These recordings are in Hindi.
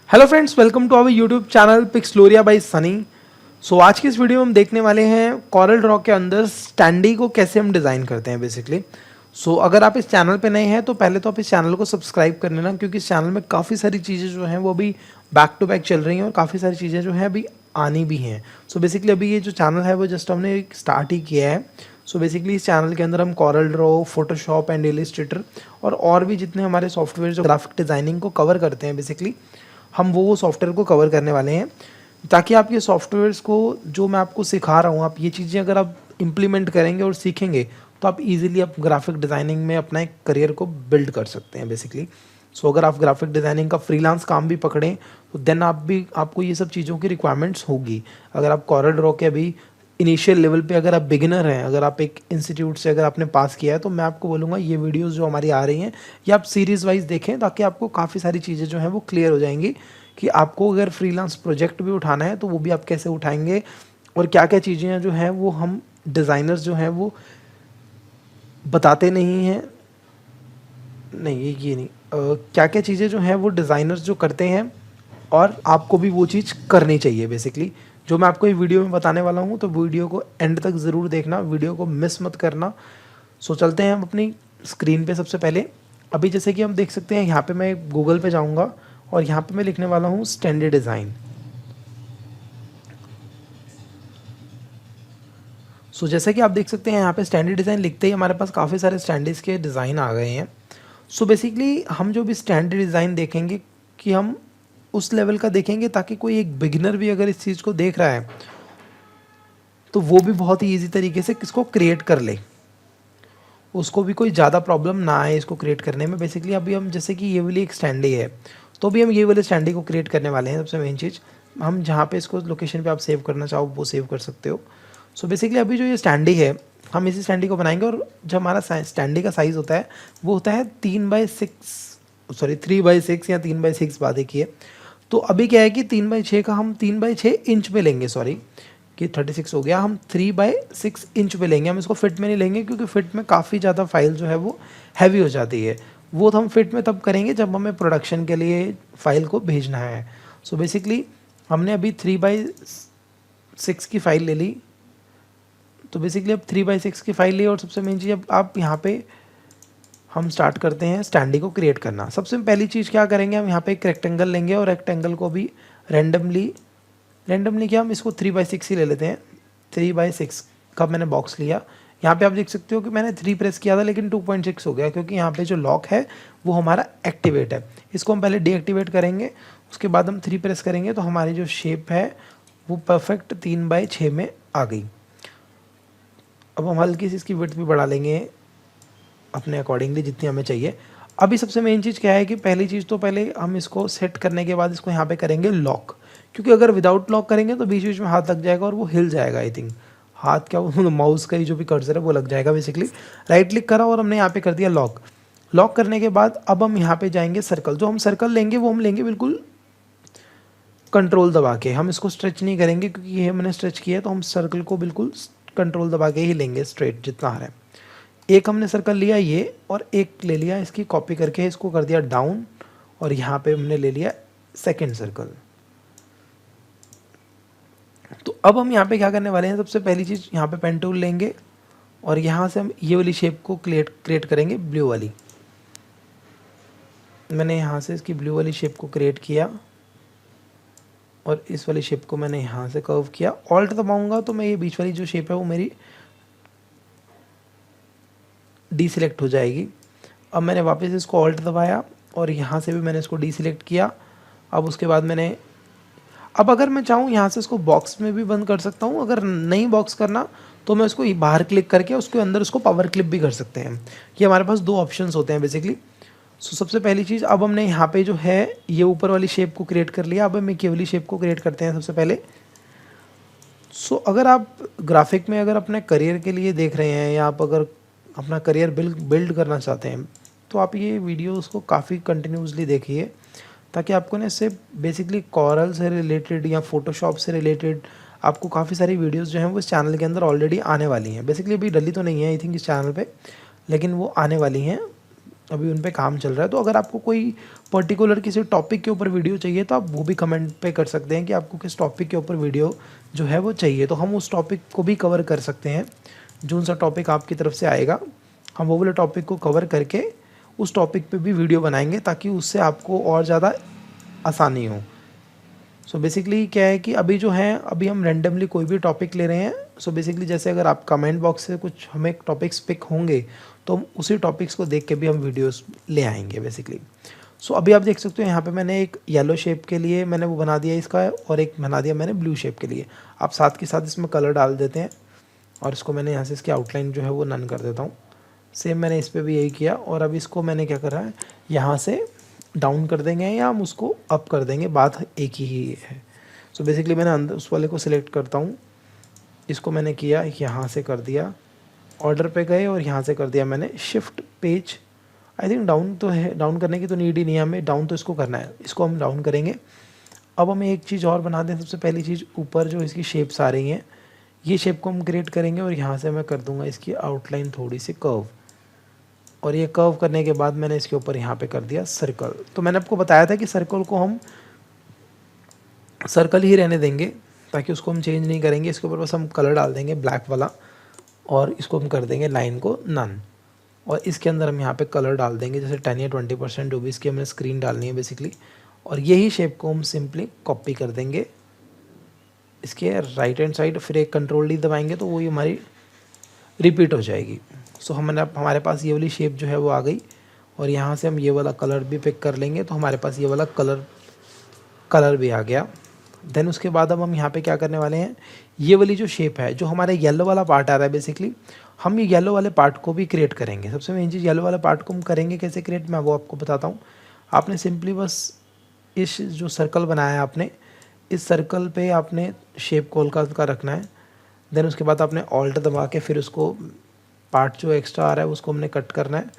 Hello friends, welcome to our YouTube channel Pixeloria by Sunny. So आज की इस वीडियो में हम देखने वाले हैं कॉरल ड्रॉ के अंदर स्टैंडी को कैसे हम डिज़ाइन करते हैं बेसिकली। सो अगर आप इस चैनल पे नए हैं तो पहले तो आप इस चैनल को सब्सक्राइब कर लेना, क्योंकि इस चैनल में काफ़ी सारी चीज़ें जो हैं वो अभी बैक टू बैक चल रही हैं और काफ़ी सारी चीज़ें जो हैं अभी आनी भी हैं। सो बेसिकली अभी ये जो चैनल है वो जस्ट हमने स्टार्ट ही किया है। सो बेसिकली इस चैनल के अंदर हम Corel Draw, Photoshop and Illustrator और भी जितने हमारे सॉफ्टवेयर जो ग्राफिक डिज़ाइनिंग को कवर करते हैं बेसिकली हम वो सॉफ्टवेयर को कवर करने वाले हैं, ताकि आप ये सॉफ्टवेयर्स को जो मैं आपको सिखा रहा हूँ, आप ये चीज़ें अगर आप इम्प्लीमेंट करेंगे और सीखेंगे तो आप इजीली आप ग्राफिक डिज़ाइनिंग में अपना एक करियर को बिल्ड कर सकते हैं बेसिकली। सो अगर आप ग्राफिक डिज़ाइनिंग का फ्रीलांस काम भी पकड़ें तो देन आपको ये सब चीज़ों की रिक्वायरमेंट्स होगी। अगर आप कॉरल ड्रॉ के अभी इनिशियल लेवल पे अगर आप बिगिनर हैं, अगर आप एक इंस्टीट्यूट से अगर आपने पास किया है, तो मैं आपको बोलूँगा ये वीडियोस जो हमारी आ रही हैं ये आप सीरीज़ वाइज देखें, ताकि आपको काफ़ी सारी चीज़ें जो हैं वो क्लियर हो जाएंगी कि आपको अगर फ्रीलांस प्रोजेक्ट भी उठाना है तो वो भी आप कैसे उठाएंगे और क्या क्या चीज़ें जो हैं वो हम डिज़ाइनर्स जो हैं वो बताते नहीं हैं। नहीं, ये नहीं, क्या क्या चीज़ें जो हैं वो डिज़ाइनर्स जो करते हैं और आपको भी वो चीज़ करनी चाहिए बेसिकली। जो मैं आपको ये वीडियो में बताने वाला हूँ तो वीडियो को एंड तक ज़रूर देखना, वीडियो को मिस मत करना। सो चलते हैं हम अपनी स्क्रीन पे। सबसे पहले अभी जैसे कि हम देख सकते हैं, यहाँ पे मैं गूगल पे जाऊँगा और यहाँ पे मैं लिखने वाला हूँ स्टैंडी डिज़ाइन। सो जैसे कि आप देख सकते हैं यहाँ पे स्टैंडी डिज़ाइन लिखते ही हमारे पास काफ़ी सारे स्टैंडीज़ के डिज़ाइन आ गए हैं। सो बेसिकली हम जो भी स्टैंडी डिज़ाइन देखेंगे कि हम उस लेवल का देखेंगे ताकि कोई एक बिगिनर भी अगर इस चीज़ को देख रहा है तो वो भी बहुत ही ईजी तरीके से किसको क्रिएट कर ले, उसको भी कोई ज़्यादा प्रॉब्लम ना आए इसको क्रिएट करने में। बेसिकली अभी हम जैसे कि ये वाली एक स्टैंडी है तो अभी हम ये वाले स्टैंडी को क्रिएट करने वाले हैं। सबसे मेन चीज़, हम जहाँ पे इसको लोकेशन पे आप सेव करना चाहो वो सेव कर सकते हो। सो बेसिकली अभी जो ये स्टैंडी है हम इसी स्टैंडी को बनाएंगे, और जो हमारा स्टैंडी का साइज़ होता है वो होता है 3/6 या 3/6 बात एक ही है। तो अभी क्या है कि 3/6 का हम 3/6 इंच पे लेंगे, सॉरी कि 36 हो गया, हम 3/6 इंच पे लेंगे। हम इसको फिट में नहीं लेंगे क्योंकि फिट में काफ़ी ज़्यादा फाइल जो है वो हैवी हो जाती है। वो तो हम फिट में तब करेंगे जब हमें प्रोडक्शन के लिए फ़ाइल को भेजना है। सो बेसिकली हमने अभी 3/6 की फ़ाइल ले ली। तो बेसिकली अब 3/6 की फ़ाइल ली और सबसे मेन चीज़ अब आप यहाँ पे हम स्टार्ट करते हैं स्टैंडी को क्रिएट करना। सबसे पहली चीज़ क्या करेंगे, हम यहाँ पे एक रेक्टेंगल लेंगे और रेक्टेंगल को भी रैंडमली क्या हम इसको 3/6 ही ले लेते हैं। 3/6 का मैंने बॉक्स लिया। यहाँ पे आप देख सकते हो कि मैंने 3 प्रेस किया था लेकिन 2.6 हो गया, क्योंकि यहाँ पे जो लॉक है वो हमारा एक्टिवेट है। इसको हम पहले डीएक्टिवेट करेंगे, उसके बाद हम 3 प्रेस करेंगे तो हमारी जो शेप है वो परफेक्ट 3/6 में आ गई। अब हम हल्की सी इसकी विड्थ भी बढ़ा लेंगे अपने अकॉर्डिंगली जितनी हमें चाहिए। अभी सबसे मेन चीज़ क्या है कि पहली चीज़ तो पहले हम इसको सेट करने के बाद इसको यहाँ पे करेंगे लॉक, क्योंकि अगर विदाउट लॉक करेंगे तो बीच बीच में हाथ लग जाएगा और वो हिल जाएगा। आई थिंक हाथ क्या, वो माउस का ही जो भी कर्सर है वो लग जाएगा। बेसिकली राइट क्लिक करा और हमने यहाँ पे कर दिया लॉक। लॉक करने के बाद अब हम यहाँ पे जाएंगे सर्कल। जो हम सर्कल लेंगे वो हम लेंगे बिल्कुल कंट्रोल दबा के, हम इसको स्ट्रेच नहीं करेंगे क्योंकि ये हमने स्ट्रेच किया है, तो हम सर्कल को बिल्कुल कंट्रोल दबा के ही लेंगे स्ट्रेट जितना आ रहा है। एक हमने सर्कल लिया ये, और एक ले लिया इसकी कॉपी करके इसको कर दिया डाउन, और यहाँ पे हमने ले लिया सेकंड सर्कल। तो अब हम यहाँ पे क्या करने वाले हैं, सबसे पहली चीज़ यहाँ पे पेन टूल लेंगे और यहाँ से हम ये वाली शेप को क्रिएट करेंगे, ब्लू वाली। मैंने यहाँ से इसकी ब्लू वाली शेप को क्रिएट किया और इस वाली शेप को मैंने यहाँ से कर्व किया। ऑल्ट दबाऊंगा तो मैं ये बीच वाली जो शेप है वो मेरी डीसिलेक्ट हो जाएगी। अब मैंने वापस इसको ऑल्ट दबाया और यहाँ से भी मैंने इसको डीसिलेक्ट किया। अब उसके बाद मैंने, अब अगर मैं चाहूँ यहाँ से इसको बॉक्स में भी बंद कर सकता हूँ, अगर नहीं बॉक्स करना तो मैं उसको बाहर क्लिक करके उसके अंदर उसको पावर क्लिप भी कर सकते हैं। ये हमारे पास दो ऑप्शंस होते हैं बेसिकली। सो सबसे पहली चीज़, अब हमने यहाँ पे जो है ये ऊपर वाली शेप को क्रिएट कर लिया। अब हम एक ये वाली शेप को क्रिएट करते हैं सबसे पहले। सो अगर आप ग्राफिक में अगर अपने करियर के लिए देख रहे हैं या आप अगर अपना करियर बिल्ड करना चाहते हैं तो आप ये वीडियोस को काफ़ी कंटिन्यूसली देखिए, ताकि आपको ना इससे बेसिकली कॉरल से रिलेटेड या फोटोशॉप से रिलेटेड आपको काफ़ी सारी वीडियोस जो हैं वो इस चैनल के अंदर ऑलरेडी आने वाली हैं। बेसिकली अभी डली तो नहीं है आई थिंक इस चैनल पे, लेकिन वो आने वाली हैं अभी उन पे काम चल रहा है। तो अगर आपको कोई पर्टिकुलर किसी टॉपिक के ऊपर वीडियो चाहिए तो आप वो भी कमेंट पे कर सकते हैं कि आपको किस टॉपिक के ऊपर वीडियो जो है वो चाहिए, तो हम उस टॉपिक को भी कवर कर सकते हैं। जो सा टॉपिक आपकी तरफ से आएगा हम वो वाले टॉपिक को कवर करके उस टॉपिक पे भी वीडियो बनाएंगे, ताकि उससे आपको और ज़्यादा आसानी हो। सो बेसिकली क्या है कि अभी जो है अभी हम रैंडमली कोई भी टॉपिक ले रहे हैं। सो बेसिकली जैसे अगर आप कमेंट बॉक्स से कुछ हमें टॉपिक्स पिक होंगे तो हम उसी टॉपिक्स को देख के भी हम वीडियोस ले आएंगे बेसिकली। सो अभी आप देख सकते हो यहाँ पे मैंने एक येलो शेप के लिए मैंने वो बना दिया इसका, और एक बना दिया मैंने ब्लू शेप के लिए। आप साथ के साथ इसमें कलर डाल देते हैं, और इसको मैंने यहाँ से इसकी आउटलाइन जो है वो नन कर देता हूँ। सेम मैंने इस पर भी यही किया, और अब इसको मैंने क्या करा है यहाँ से डाउन कर देंगे या हम उसको अप कर देंगे, बात एक ही है। सो बेसिकली मैंने अंदर उस वाले को सिलेक्ट करता हूँ, इसको मैंने किया यहाँ से कर दिया, ऑर्डर पे गए और यहाँ से कर दिया मैंने shift page. I think down तो है, डाउन करने की तो नीड ही नहीं है हमें, डाउन तो इसको करना है, इसको हम डाउन करेंगे। अब हमें एक चीज़ और बना दें। सबसे पहली चीज़ ऊपर जो इसकी शेप्स आ रही हैं ये शेप को हम क्रिएट करेंगे, और यहाँ से मैं कर दूँगा इसकी आउटलाइन थोड़ी सी कर्व, और ये कर्व करने के बाद मैंने इसके ऊपर यहाँ पे कर दिया सर्कल। तो मैंने आपको बताया था कि सर्कल को हम सर्कल ही रहने देंगे, ताकि उसको हम चेंज नहीं करेंगे। इसके ऊपर बस हम कलर डाल देंगे ब्लैक वाला, और इसको हम कर देंगे लाइन को नन, और इसके अंदर हम यहाँ पे कलर डाल देंगे जैसे 10 या 20% जो भी इसकी हमने स्क्रीन डालनी है बेसिकली। और यही शेप को हम सिंपली कॉपी कर देंगे इसके राइट हैंड साइड, फिर एक कंट्रोल डी दबाएंगे तो वो हमारी रिपीट हो जाएगी। सो हमारे पास ये वाली शेप जो है वो आ गई, और यहाँ से हम ये वाला कलर भी पिक कर लेंगे तो हमारे पास ये वाला कलर भी आ गया। देन उसके बाद अब हम यहाँ पे क्या करने वाले हैं, ये वाली जो शेप है, जो हमारे येलो वाला पार्ट आ रहा है बेसिकली, हम ये येलो वाले पार्ट को भी क्रिएट करेंगे। सबसे मेन चीज़ येलो वाले पार्ट को हम करेंगे कैसे क्रिएट, मैं वो आपको बताता हूँ। आपने सिंपली बस इस जो सर्कल बनाया है आपने, इस सर्कल पे आपने शेप कोलका का रखना है। देन उसके बाद आपने ऑल्ट दबा के फिर उसको पार्ट जो एक्स्ट्रा आ रहा है उसको हमने कट करना है।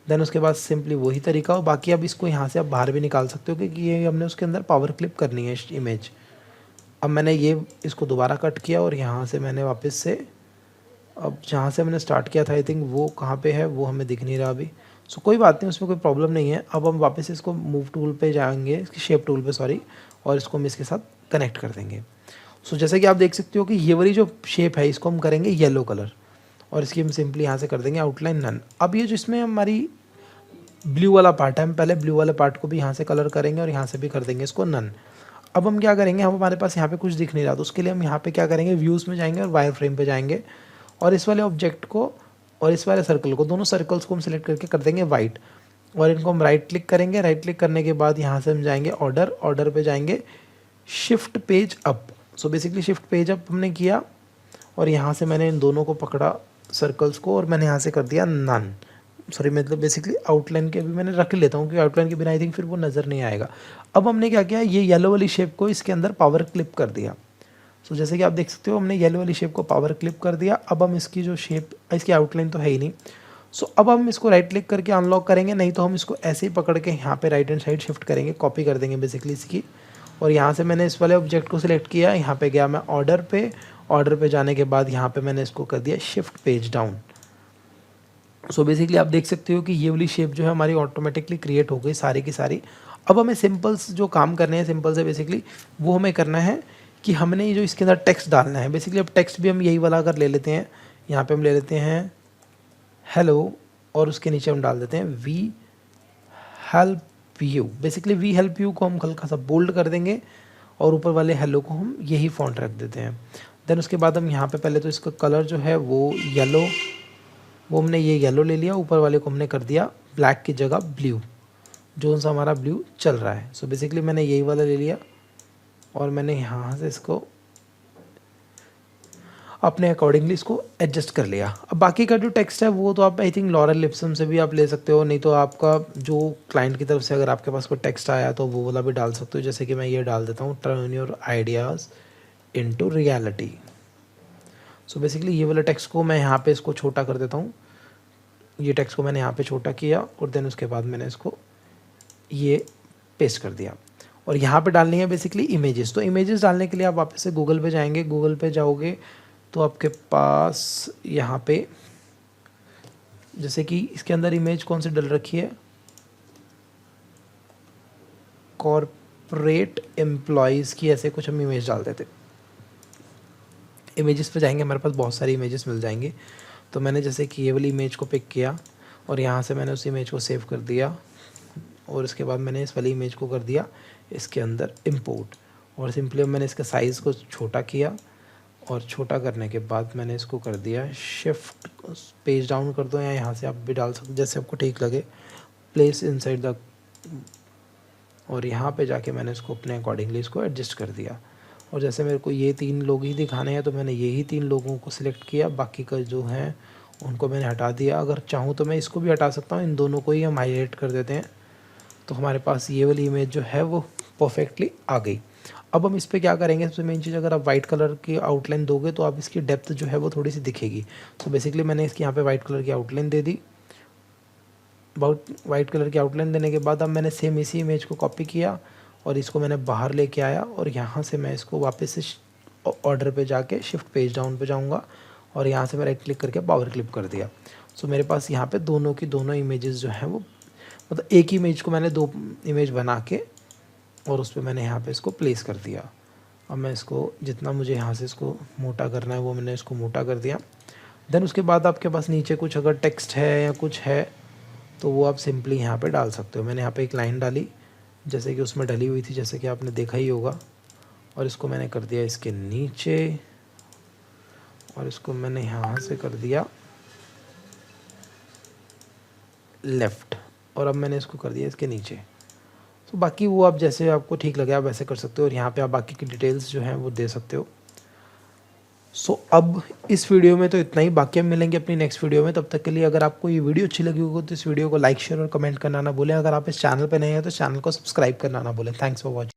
देन उसके बाद सिंपली वही तरीका हो। बाकी अब इसको यहाँ से आप बाहर भी निकाल सकते हो, क्योंकि ये हमने उसके अंदर पावर क्लिप करनी है इमेज। अब मैंने ये इसको दोबारा कट किया, और यहाँ से मैंने वापस से अब जहाँ से मैंने स्टार्ट किया था आई थिंक वो कहाँ पे है वो हमें दिख नहीं रहा अभी। सो कोई बात नहीं, उसमें कोई प्रॉब्लम नहीं है। अब हम वापस इसको मूव टूल पे जाएंगे, इसकी शेप टूल पे सॉरी, और इसको हम इसके साथ कनेक्ट कर देंगे। सो जैसे कि आप देख सकते हो कि ये वाली जो शेप है इसको हम करेंगे येलो कलर, और इसकी हम सिंपली यहाँ से कर देंगे आउटलाइन नन। अब ये जो इसमें हमारी ब्लू वाला पार्ट है, हम पहले ब्लू वाले पार्ट को भी यहाँ से कलर करेंगे और यहाँ से भी कर देंगे इसको नन। अब हम क्या करेंगे, हम हमारे पास यहाँ पे कुछ दिख नहीं रहा, तो उसके लिए हम यहाँ पे क्या करेंगे, व्यूज़ में जाएंगे और वायर फ्रेम पे जाएंगे, और इस वाले ऑब्जेक्ट को और इस वाले सर्कल को, दोनों सर्कल्स को हम सिलेक्ट करके कर देंगे वाइट, और इनको हम राइट क्लिक करेंगे। राइट क्लिक करने के बाद यहाँ से हम जाएंगे ऑर्डर पे जाएंगे shift page up. So basically shift page up हमने किया, और यहाँ से मैंने इन दोनों को पकड़ा सर्कल्स को, और मैंने यहाँ से कर दिया नन। सॉरी मतलब बेसिकली आउटलाइन के भी मैंने रख लेता हूँ, क्योंकि आउटलाइन के बिना आई थिंक फिर वो नज़र नहीं आएगा। अब हमने क्या किया, ये येलो वाली शेप को इसके अंदर पावर क्लिप कर दिया। सो जैसे कि आप देख सकते हो हमने येलो वाली शेप को पावर क्लिप कर दिया। अब हम इसकी जो शेप, इसकी आउटलाइन तो है ही नहीं, सो अब हम इसको राइट क्लिक करके अनलॉक करेंगे, नहीं तो हम इसको ऐसे ही पकड़ के यहाँ पे राइट हैंड साइड शिफ्ट करेंगे, कॉपी कर देंगे बेसिकली इसकी। और यहाँ से मैंने इस वाले ऑब्जेक्ट को सिलेक्ट किया, यहाँ पे गया मैं ऑर्डर पे जाने के बाद यहाँ पे मैंने इसको कर दिया shift page down. So basically आप देख सकते हो कि ये वाली शेप जो है हमारी ऑटोमेटिकली क्रिएट हो गई सारी की सारी। अब हमें सिंपल्स जो काम करने हैं, सिंपल से बेसिकली वो हमें करना है कि हमने ये जो इसके अंदर टेक्स्ट डालना है बेसिकली। अब टेक्स्ट भी हम यही वाला अगर ले लेते हैं, यहाँ पे हम ले लेते हैं हेलो, और उसके नीचे हम डाल देते हैं we help you. Basically we help you को हम हल्का सा बोल्ड कर देंगे, और ऊपर वाले हेलो को हम यही फॉन्ट रख देते हैं। देन उसके बाद हम यहाँ पे पहले तो इसका कलर जो है वो येलो, वो हमने ये येलो ले लिया, ऊपर वाले को हमने कर दिया ब्लैक की जगह ब्लू, जो सा हमारा ब्लू चल रहा है। सो बेसिकली मैंने यही वाला ले लिया, और मैंने यहाँ से इसको अपने अकॉर्डिंगली इसको एडजस्ट कर लिया। अब बाकी का जो टेक्स्ट है वो तो आप आई थिंक लॉरेल लिप्सन से भी आप ले सकते हो, नहीं तो आपका जो क्लाइंट की तरफ से अगर आपके पास कोई टेक्स्ट आया तो वो वाला भी डाल सकते हो। जैसे कि मैं ये डाल देता हूँ, turn your ideas into reality. So basically ये वाला टेक्स्ट को मैं यहाँ पे इसको छोटा कर देता हूँ, ये टेक्स्ट को मैंने यहाँ पे छोटा किया, और देन उसके बाद मैंने इसको ये पेस्ट कर दिया। और यहाँ पे डालनी है बेसिकली इमेजेस। तो इमेजेस डालने के लिए आप वापस से गूगल पे जाएंगे, गूगल पे जाओगे तो आपके पास यहाँ पे जैसे कि इसके अंदर इमेज कौन सी डल रखी है, कॉर्पोरेट एम्प्लॉयज़ की ऐसे कुछ हम इमेज डालते थे। इमेजेस पे जाएंगे, हमारे पास बहुत सारी इमेजेस मिल जाएंगे। तो मैंने जैसे कि ये वाली इमेज को पिक किया और यहाँ से मैंने उस इमेज को सेव कर दिया और इसके बाद मैंने इस वाली इमेज को कर दिया इसके अंदर इंपोर्ट, और सिंपली मैंने इसके साइज़ को छोटा किया और छोटा करने के बाद मैंने इसको कर दिया शिफ्ट पेज डाउन कर दो, या यहाँ से आप भी डाल सकते जैसे आपको ठीक लगे, प्लेस इनसाइड द, और यहाँ पे जाके मैंने इसको अपने अकॉर्डिंगली इसको एडजस्ट कर दिया। और जैसे मेरे को ये 3 लोग ही दिखाने हैं तो मैंने यही 3 लोगों को सिलेक्ट किया, बाकी का जो हैं उनको मैंने हटा दिया। अगर चाहूँ तो मैं इसको भी हटा सकता हूँ, इन दोनों को ही हम हाईलाइट कर देते हैं तो हमारे पास ये वाली इमेज जो है वो परफेक्टली आ गई। अब हम इस पर क्या करेंगे, सबसे मेन चीज़, अगर आप वाइट कलर की आउटलाइन दोगे तो आप इसकी डेप्थ जो है वो थोड़ी सी दिखेगी। तो बेसिकली मैंने इसकी यहाँ पे वाइट कलर की आउटलाइन दे दी। वाइट कलर की आउटलाइन देने के बाद अब मैंने सेम इसी इमेज को कॉपी किया और इसको मैंने बाहर लेके आया और यहाँ से मैं इसको वापस से ऑर्डर पे जाके शिफ्ट पेज डाउन पे जाऊँगा और यहाँ से मैं राइट क्लिक करके पावर क्लिप कर दिया। सो मेरे पास यहाँ पे दोनों की दोनों इमेजेस जो हैं वो, मतलब एक ही इमेज को मैंने 2 इमेज बना के और उस पर मैंने यहाँ पे इसको प्लेस कर दिया। अब मैं इसको जितना मुझे यहाँ से इसको मोटा करना है वो मैंने इसको मोटा कर दिया। देन उसके बाद आपके पास नीचे कुछ अगर टेक्स्ट है या कुछ है तो वो आप सिंपली यहाँ पे डाल सकते हो। मैंने यहाँ पे एक लाइन डाली जैसे कि उसमें डली हुई थी, जैसे कि आपने देखा ही होगा, और इसको मैंने कर दिया इसके नीचे और इसको मैंने यहाँ से कर दिया लेफ़्ट और अब मैंने इसको कर दिया इसके नीचे। तो बाकी वो आप जैसे आपको ठीक लगे आप वैसे कर सकते हो और यहाँ पे आप बाकी की डिटेल्स जो हैं वो दे सकते हो। सो अब इस वीडियो में तो इतना ही, बाकी हम मिलेंगे अपनी नेक्स्ट वीडियो में। तब तक के लिए अगर आपको ये वीडियो अच्छी लगी होगी तो इस वीडियो को लाइक शेयर और कमेंट करना ना भूलें। अगर आप इस चैनल पर नए हैं तो चैनल को सब्सक्राइब करना ना भूलें। Thanks for watching.